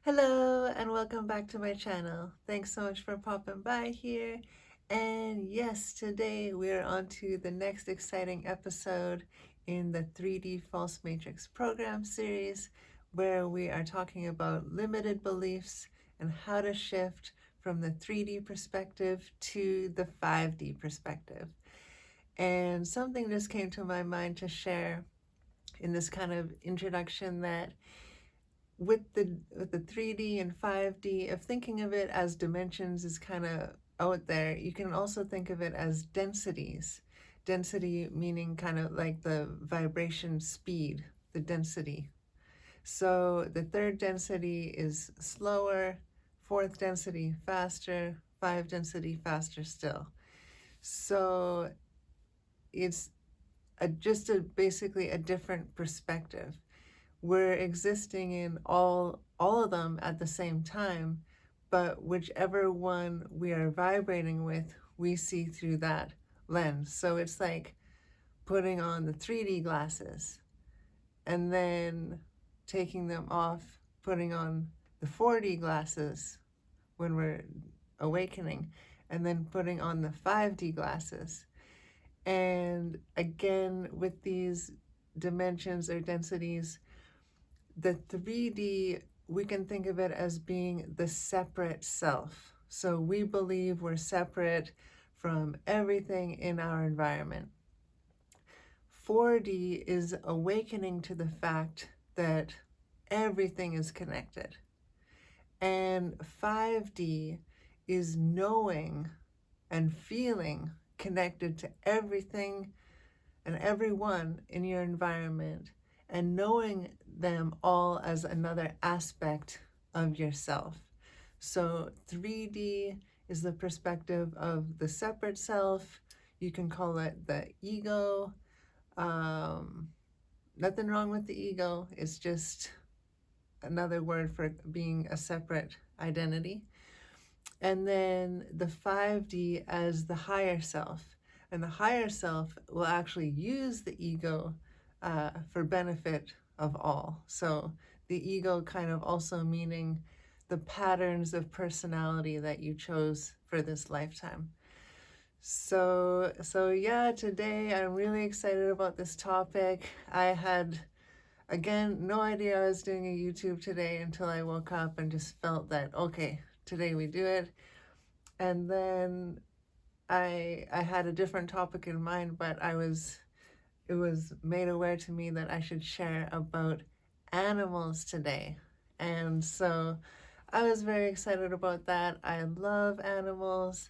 Hello and welcome back to my channel. Thanks so much for popping by here. And yes, today we're on to the next exciting episode in the 3D False Matrix program series, where we are talking about limited beliefs and how to shift from the 3D perspective to the 5D perspective. And something just came to my mind to share in this kind of introduction, that with the 3D and 5D, if thinking of it as dimensions is kind of out there, you can also think of it as densities. Density meaning kind of like the vibration speed, the density. So the third density is slower, fourth density faster, five density faster still. So it's basically a different perspective. We're existing in all of them at the same time, but whichever one we are vibrating with, we see through that lens. So it's like putting on the 3D glasses and then taking them off, putting on the 4D glasses when we're awakening, and then putting on the 5D glasses. And again, with these dimensions or densities, the 3D, we can think of it as being the separate self. So we believe we're separate from everything in our environment. 4D is awakening to the fact that everything is connected. And 5D is knowing and feeling connected to everything and everyone in your environment, and knowing them all as another aspect of yourself. So 3D is the perspective of the separate self. You can call it the ego. Nothing wrong with the ego. It's just another word for being a separate identity. And then the 5D as the higher self. And the higher self will actually use the ego for benefit of all. So the ego kind of also meaning the patterns of personality that you chose for this lifetime. So yeah, today I'm really excited about this topic. I had, again, no idea I was doing a YouTube today until I woke up and just felt that, okay, today we do it. And then I had a different topic in mind, but it was made aware to me that I should share about animals today. And so I was very excited about that. I love animals,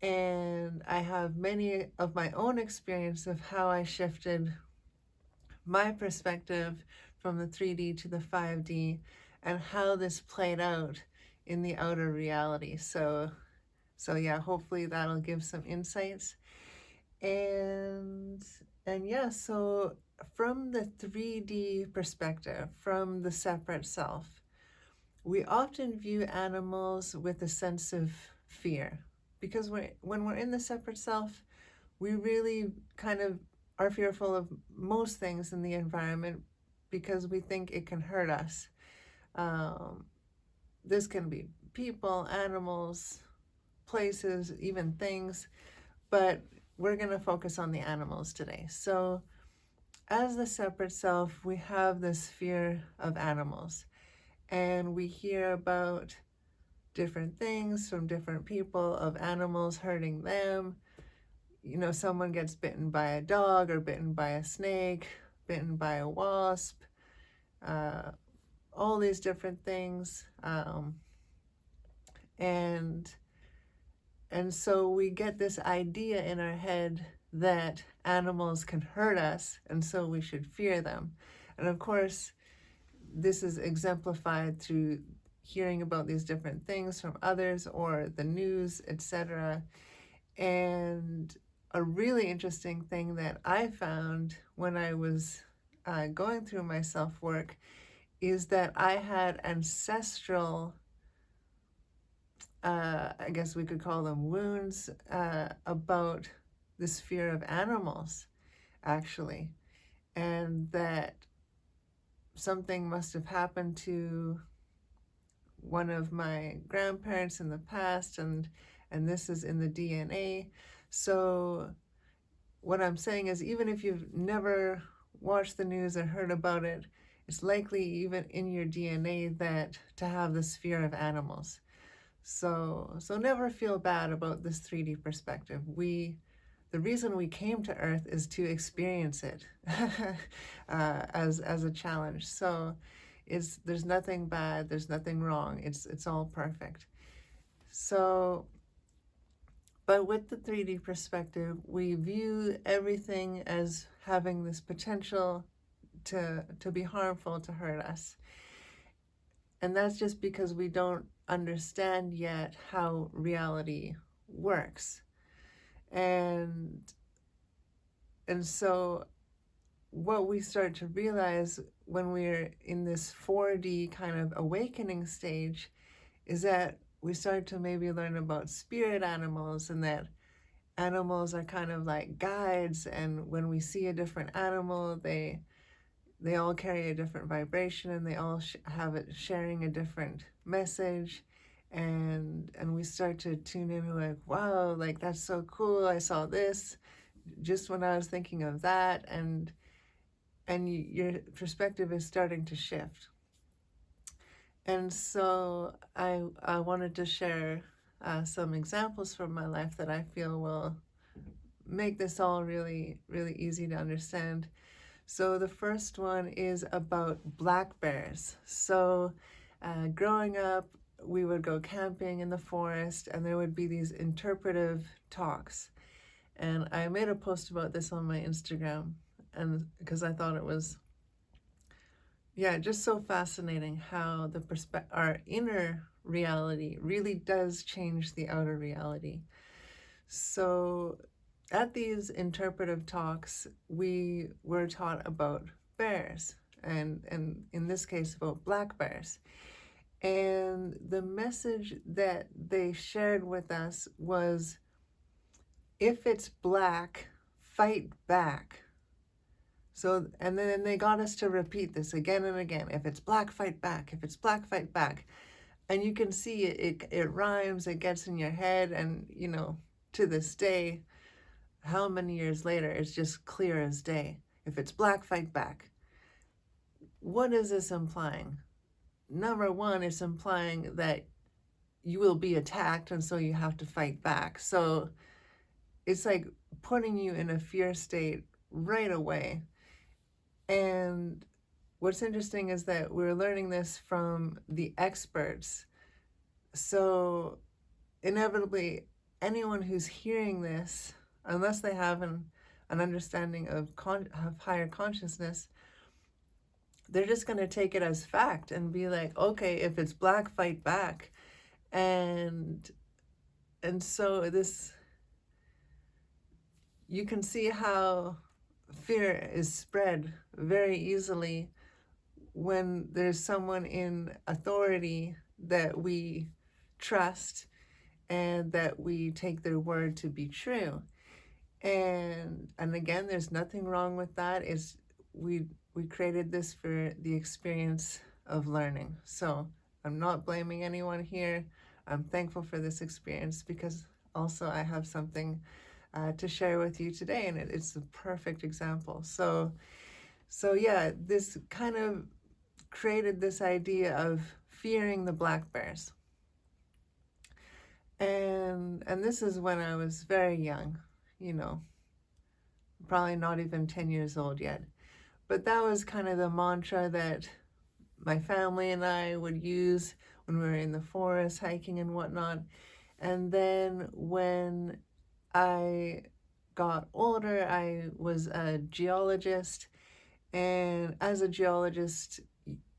and I have many of my own experience of how I shifted my perspective from the 3D to the 5D, and how this played out in the outer reality. So yeah, hopefully that'll give some insights. And yeah, so from the 3D perspective, from the separate self, we often view animals with a sense of fear, because when we're in the separate self, we really kind of are fearful of most things in the environment because we think it can hurt us. This can be people, animals, places, even things, but we're going to focus on the animals today. So as the separate self, we have this fear of animals, and we hear about different things from different people of animals hurting them. You know, someone gets bitten by a dog, or bitten by a snake, bitten by a wasp, all these different things. And so we get this idea in our head that animals can hurt us, and so we should fear them. And of course, this is exemplified through hearing about these different things from others or the news, etc. And a really interesting thing that I found when I was going through my self-work is that I had ancestral, I guess we could call them wounds, about this fear of animals, actually. And that something must have happened to one of my grandparents in the past, and this is in the DNA. So what I'm saying is, even if you've never watched the news or heard about it, it's likely even in your DNA that to have this fear of animals. So never feel bad about this 3D perspective. The reason we came to Earth is to experience it as a challenge. So there's nothing bad, there's nothing wrong. It's all perfect. So, but with the 3D perspective, we view everything as having this potential to be harmful, to hurt us. And that's just because we don't understand yet how reality works. And so what we start to realize when we're in this 4D kind of awakening stage is that we start to maybe learn about spirit animals, and that animals are kind of like guides, and when we see a different animal, they all carry a different vibration, and they all have it sharing a different message, and we start to tune in. We're like, wow, like that's so cool. I saw this just when I was thinking of that, and your perspective is starting to shift. And so I wanted to share some examples from my life that I feel will make this all really, really easy to understand. So the first one is about black bears. So growing up, we would go camping in the forest, and there would be these interpretive talks. And I made a post about this on my Instagram, and because I thought it was, yeah, just so fascinating how our inner reality really does change the outer reality. So at these interpretive talks, we were taught about bears, and in this case about black bears. And the message that they shared with us was, if it's black, fight back. So, and then they got us to repeat this again and again. If it's black, fight back. If it's black, fight back. And you can see it rhymes, it gets in your head, and to this day, how many years later, it's just clear as day. If it's black, fight back. What is this implying? Number one, it's implying that you will be attacked, and so you have to fight back. So it's like putting you in a fear state right away. And what's interesting is that we're learning this from the experts. So inevitably, anyone who's hearing this, unless they have an understanding of higher consciousness, they're just going to take it as fact and be like, okay, if it's black, fight back. And so you can see how fear is spread very easily when there's someone in authority that we trust and that we take their word to be true. And again, there's nothing wrong with that. We created this for the experience of learning. So I'm not blaming anyone here. I'm thankful for this experience, because also I have something to share with you today, and it's the perfect example. So yeah, this kind of created this idea of fearing the black bears. And this is when I was very young, probably not even 10 years old yet. But that was kind of the mantra that my family and I would use when we were in the forest hiking and whatnot. And then when I got older, I was a geologist, and as a geologist,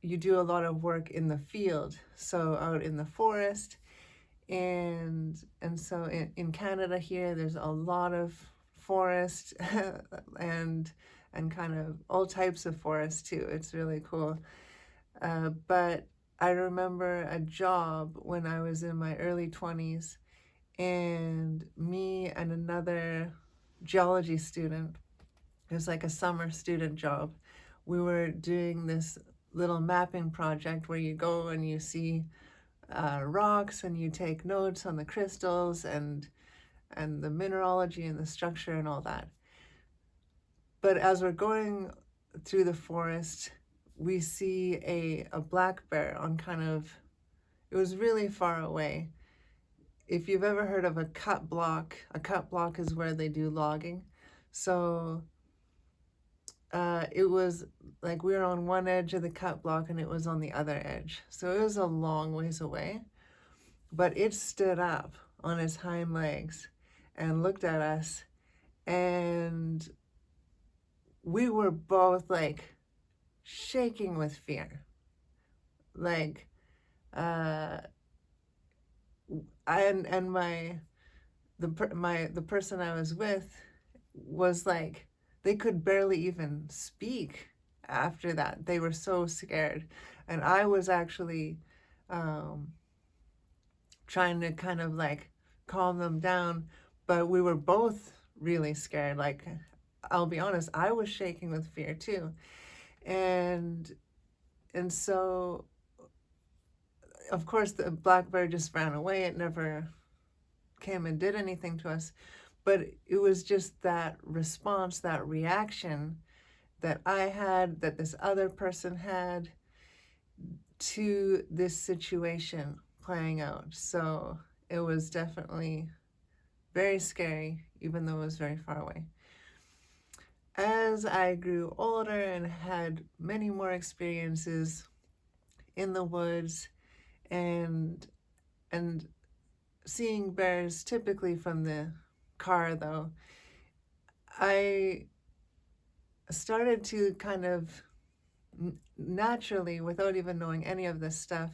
you do a lot of work in the field, so out in the forest, and so in Canada here, there's a lot of forest and kind of all types of forest too. It's really cool. But I remember a job when I was in my early 20s, and me and another geology student, it was like a summer student job, we were doing this little mapping project where you go and you see rocks and you take notes on the crystals and the mineralogy and the structure and all that. But as we're going through the forest, we see a black bear on kind of, it was really far away. If you've ever heard of a cut block is where they do logging. So it was like we were on one edge of the cut block and it was on the other edge. So it was a long ways away. But it stood up on its hind legs and looked at us, and we were both like shaking with fear. Like and the person I was with was like, they could barely even speak after that. They were so scared. And I was actually trying to kind of like calm them down, but we were both really scared. Like, I'll be honest, I was shaking with fear too. And so of course the black bear just ran away. It never came and did anything to us. But it was just that response, that reaction that I had, that this other person had to this situation playing out. So it was definitely very scary, even though it was very far away. As I grew older and had many more experiences in the woods and seeing bears typically from the car, though, I started to kind of naturally, without even knowing any of this stuff,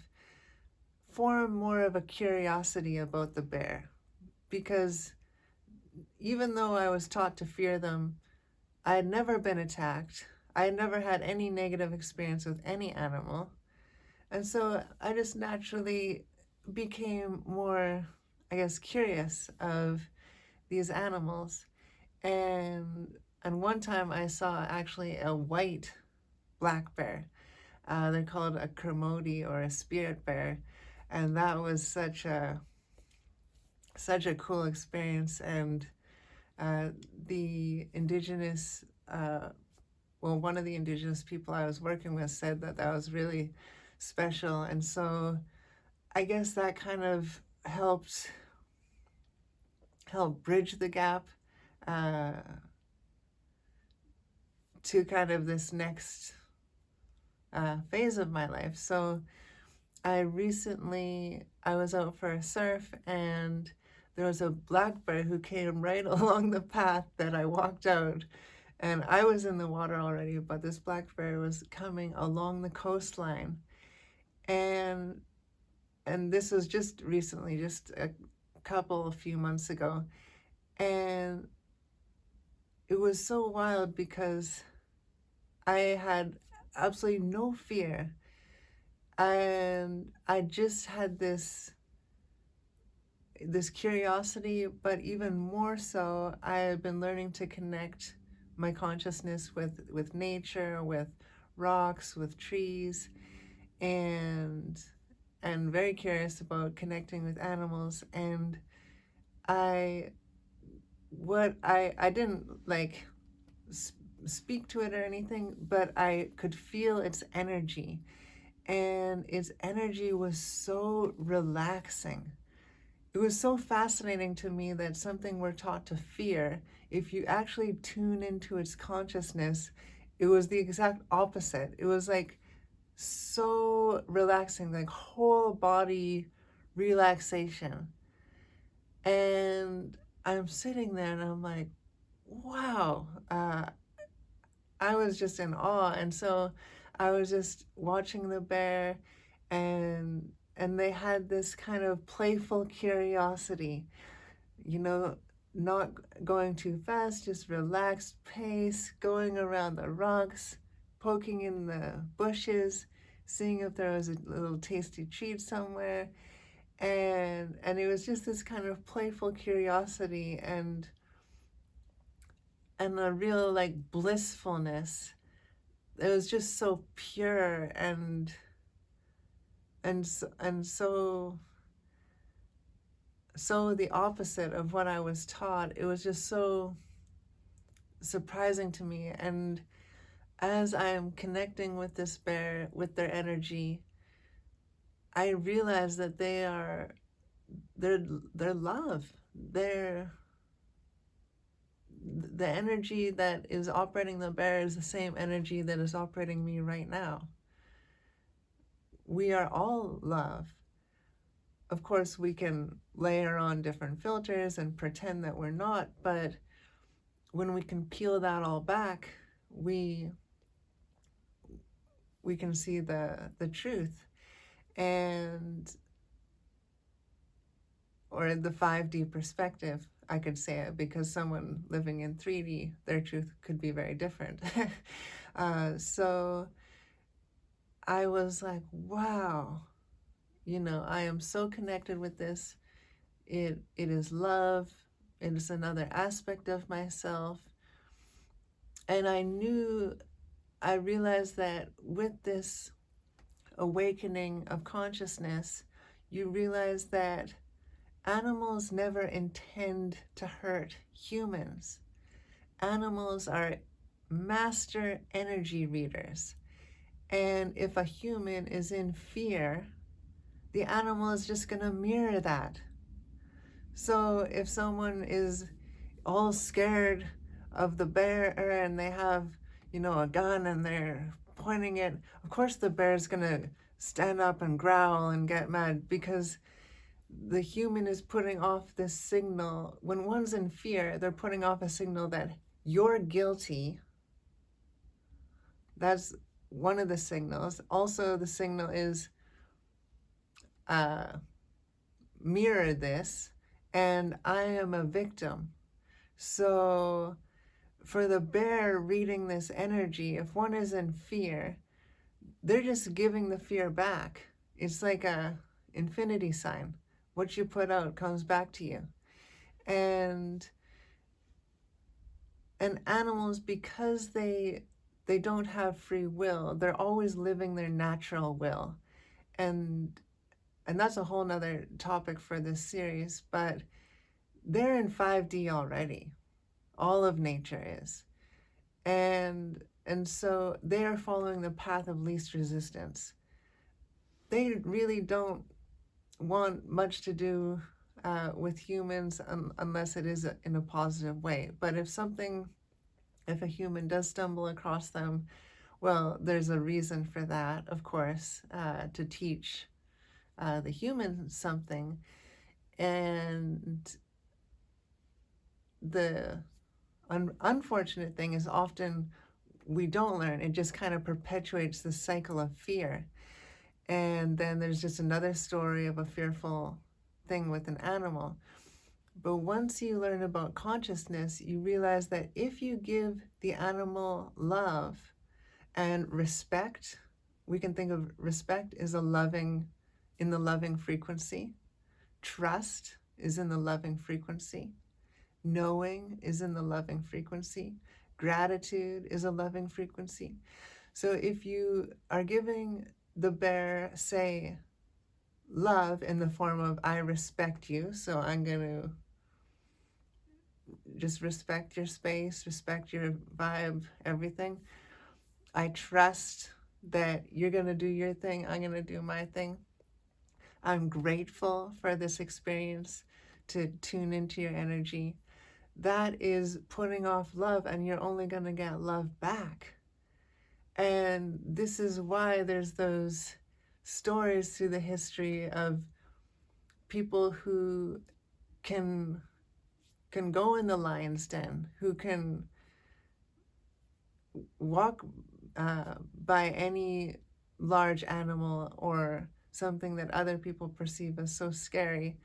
form more of a curiosity about the bear. Because even though I was taught to fear them, I had never been attacked. I had never had any negative experience with any animal. And so I just naturally became more, I guess, curious of these animals. And one time I saw actually a white black bear. They're called a kermode or a spirit bear. And that was such a cool experience. And the indigenous, one of the indigenous people I was working with said that was really special. And so I guess that kind of helped bridge the gap to kind of this next phase of my life. So I was out for a surf, and there was a black bear who came right along the path that I walked out. And I was in the water already, but this black bear was coming along the coastline. And this was just recently, just a few months ago. And it was so wild because I had absolutely no fear. And I just had this curiosity, but even more so, I have been learning to connect my consciousness with nature, with rocks, with trees, and very curious about connecting with animals. And I didn't like speak to it or anything, but I could feel its energy, and its energy was so relaxing. It was so fascinating to me that something we're taught to fear, if you actually tune into its consciousness, it was the exact opposite. It was like so relaxing, like whole body relaxation. And I'm sitting there and I'm like, wow, I was just in awe. And so I was just watching the bear, and they had this kind of playful curiosity, not going too fast, just relaxed pace, going around the rocks, poking in the bushes, seeing if there was a little tasty treat somewhere. And it was just this kind of playful curiosity and a real like blissfulness. It was just so pure, and and so the opposite of what I was taught. It was just so surprising to me. And as I am connecting with this bear, with their energy, I realize that they're love. They're the energy that is operating the bear is the same energy that is operating me right now. We are all love. Of course, we can layer on different filters and pretend that we're not, but when we can peel that all back, we can see the truth, and or the 5D perspective, I could say it, because someone living in 3D, their truth could be very different. So I was like, wow, I am so connected with this. It is love. It is another aspect of myself. And I realized that with this awakening of consciousness, you realize that animals never intend to hurt humans. Animals are master energy readers. And if a human is in fear, the animal is just going to mirror that. So if someone is all scared of the bear and they have, a gun and they're pointing it, of course the bear's going to stand up and growl and get mad, because the human is putting off this signal. When one's in fear, they're putting off a signal that you're guilty. That's one of the signals. Also, the signal is mirror this, and I am a victim. So for the bear reading this energy, if one is in fear, they're just giving the fear back. It's like a infinity sign. What you put out comes back to you. And animals, because they don't have free will, they're always living their natural will. And that's a whole nother topic for this series, but they're in 5D already. All of nature is. And so they are following the path of least resistance. They really don't want much to do with humans unless it is in a positive way. But if a human does stumble across them, well, there's a reason for that, of course, to teach the human something. And the unfortunate thing is often we don't learn. It just kind of perpetuates the cycle of fear. And then there's just another story of a fearful thing with an animal. But once you learn about consciousness, you realize that if you give the animal love and respect, we can think of respect as in the loving frequency. Trust is in the loving frequency. Knowing is in the loving frequency. Gratitude is a loving frequency. So if you are giving the bear, say, love in the form of, I respect you, so I'm going to just respect your space, respect your vibe, everything. I trust that you're going to do your thing, I'm going to do my thing. I'm grateful for this experience, to tune into your energy. That is putting off love, and you're only going to get love back. And this is why there's those stories through the history of people who can go in the lion's den, who can walk by any large animal or something that other people perceive as so scary,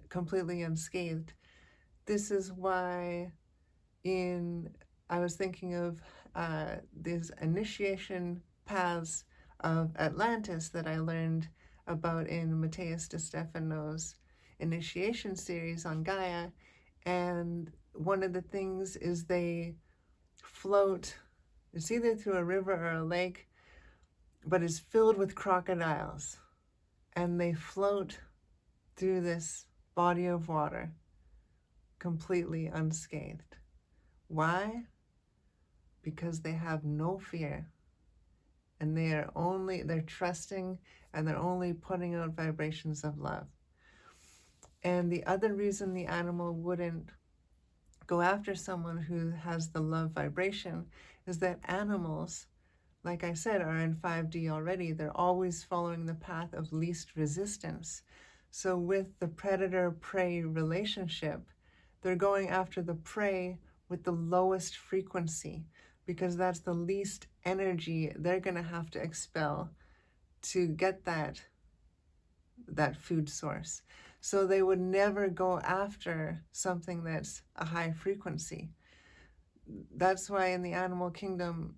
completely unscathed. This is why I was thinking of these initiation paths of Atlantis that I learned about in Matthias de Stefano's initiation series on Gaia. And one of the things is they float, it's either through a river or a lake, but it's filled with crocodiles. and they float through this body of water completely unscathed. Why? Because they have no fear, and they're trusting, and they're only putting out vibrations of love. And the other reason the animal wouldn't go after someone who has the love vibration is that animals, like I said, are in 5D already. They're always following the path of least resistance. So with the predator-prey relationship, they're going after the prey with the lowest frequency, because that's the least energy they're going to have to expel to get that food source. So they would never go after something that's a high frequency. That's why in the animal kingdom,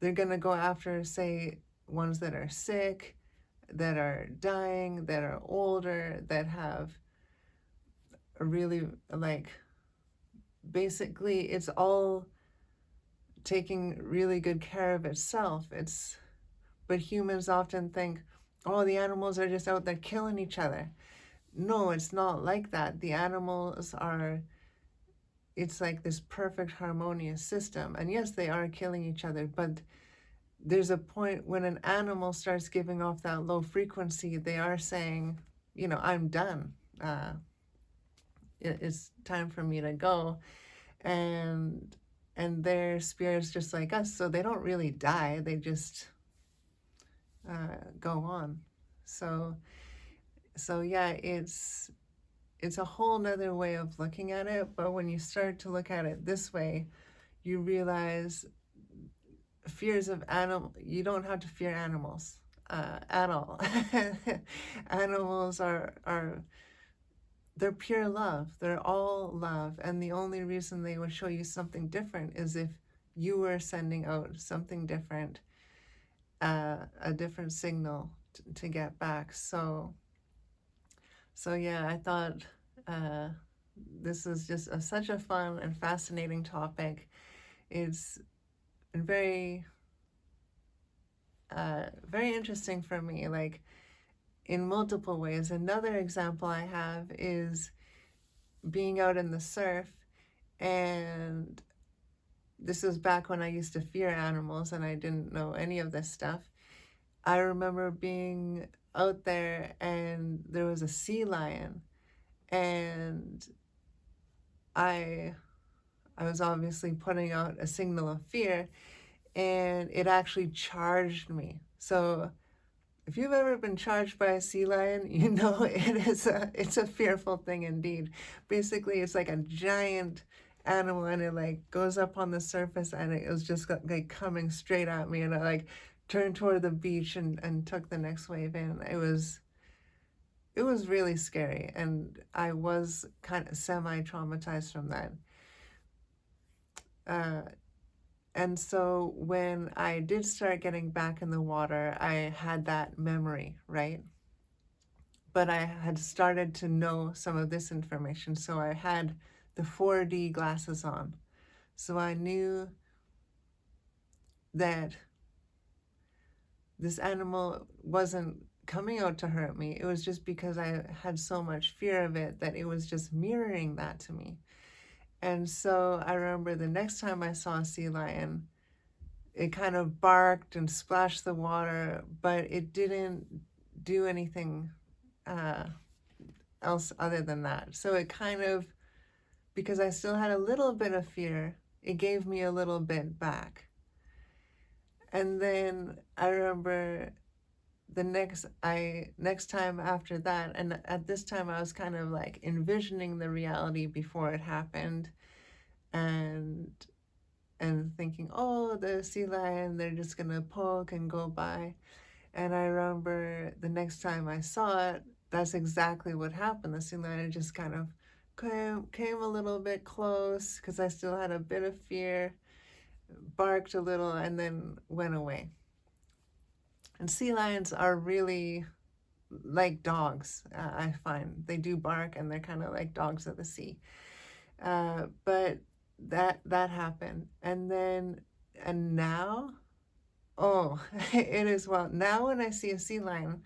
they're going to go after, say, ones that are sick, that are dying, that are older, that have a really, like, basically it's all taking really good care of itself. But humans often think, oh, the animals are just out there killing each other. No, it's not like that. The animals it's like this perfect harmonious system. And yes, they are killing each other, but there's a point when an animal starts giving off that low frequency, they are saying, I'm done. It's time for me to go. And their spirit's just like us, so they don't really die. They just go on. So yeah, it's a whole nother way of looking at it. But when you start to look at it this way, you realize fears of you don't have to fear animals at all. Animals they're pure love. They're all love. And the only reason they would show you something different is if you were sending out something different, a different signal to get back. So yeah, I thought this is just such a fun and fascinating topic. It's very, very interesting for me, like in multiple ways. Another example I have is being out in the surf, and this was back when I used to fear animals and I didn't know any of this stuff. I remember being out there and there was a sea lion, and I was obviously putting out a signal of fear, and it actually charged me. So if you've ever been charged by a sea lion, you know it's a fearful thing indeed. Basically, it's like a giant animal, and it like goes up on the surface, and it was just like coming straight at me, and I like turned toward the beach and took the next wave in. It was really scary, and I was kind of semi-traumatized from that. And so when I did start getting back in the water, I had that memory, right? But I had started to know some of this information. So I had the 4D glasses on. So I knew that this animal wasn't coming out to hurt me. It was just because I had so much fear of it that it was just mirroring that to me. And so I remember the next time I saw a sea lion, it kind of barked and splashed the water, but it didn't do anything else other than that. So it kind of, because I still had a little bit of fear, it gave me a little bit back. And then I remember the next time after that, and at this time I was kind of like envisioning the reality before it happened, and thinking, oh, the sea lion, they're just gonna poke and go by. And I remember the next time I saw it, that's exactly what happened. The sea lion just kind of came a little bit close, because I still had a bit of fear, barked a little, and then went away. And sea lions are really like dogs, I find. They do bark, and they're kind of like dogs of the sea. But that happened. And now, oh, it is, well, now when I see a sea lion,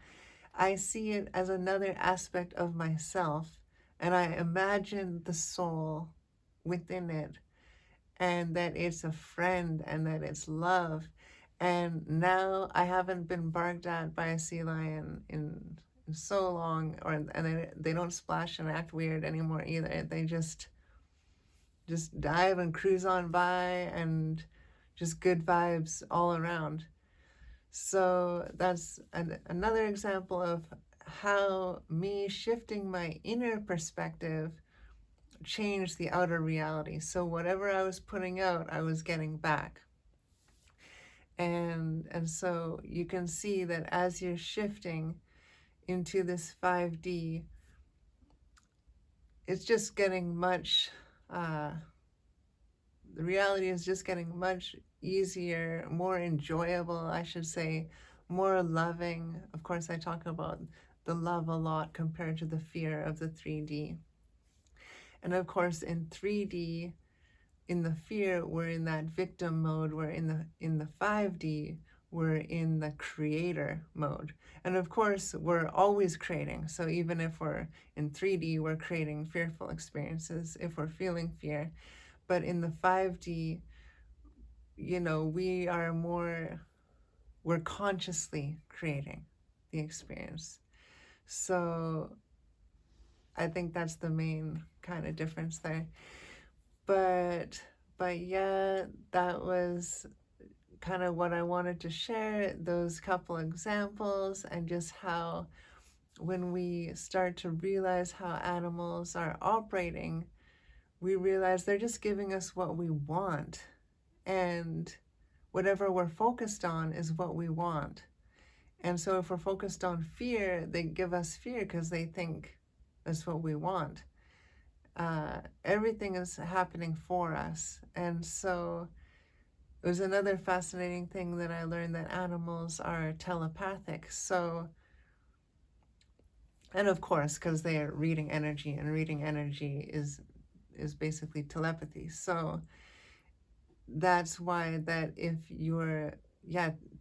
I see it as another aspect of myself, and I imagine the soul within it, and that it's a friend, and that it's love. And now I haven't been barked at by a sea lion in so long, and they don't splash and act weird anymore either. They just dive and cruise on by, and just good vibes all around. So that's another example of how me shifting my inner perspective changed the outer reality. So whatever I was putting out, I was getting back. And so you can see that as you're shifting into this 5D, it's just getting much the reality is just getting much easier, more enjoyable, I should say, more loving. Of course, I talk about the love a lot compared to the fear of the 3D. And of course, in 3D, in the fear, we're in that victim mode. We're in the 5D, we're in the creator mode. And of course, we're always creating. So even if we're in 3D, we're creating fearful experiences if we're feeling fear. But in the 5D, we're consciously creating the experience. So I think that's the main kind of difference there. But yeah, that was kind of what I wanted to share, those couple examples, and just how when we start to realize how animals are operating, we realize they're just giving us what we want. And whatever we're focused on is what we want. And so if we're focused on fear, they give us fear because they think that's what we want. Everything is happening for us. And so it was another fascinating thing that I learned, that animals are telepathic. So, and of course, because they are reading energy, and reading energy is basically telepathy. So that's why that if you're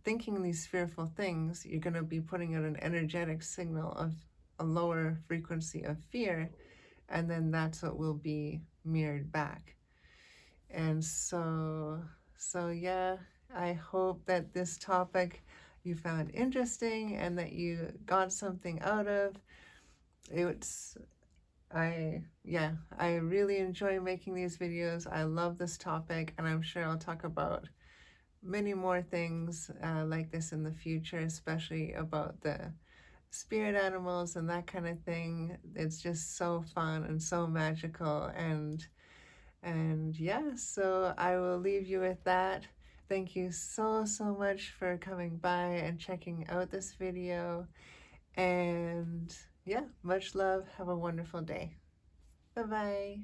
thinking these fearful things, you're going to be putting out an energetic signal of a lower frequency of fear, and then that's what will be mirrored back. And so yeah, I hope that this topic you found interesting and that you got something out of it. I really enjoy making these videos. I love this topic, and I'm sure I'll talk about many more things like this in the future, especially about the spirit animals and that kind of thing. It's just so fun and so magical, and yeah, so I will leave you with that. Thank you so much for coming by and checking out this video, and yeah, much love. Have a wonderful day. Bye bye.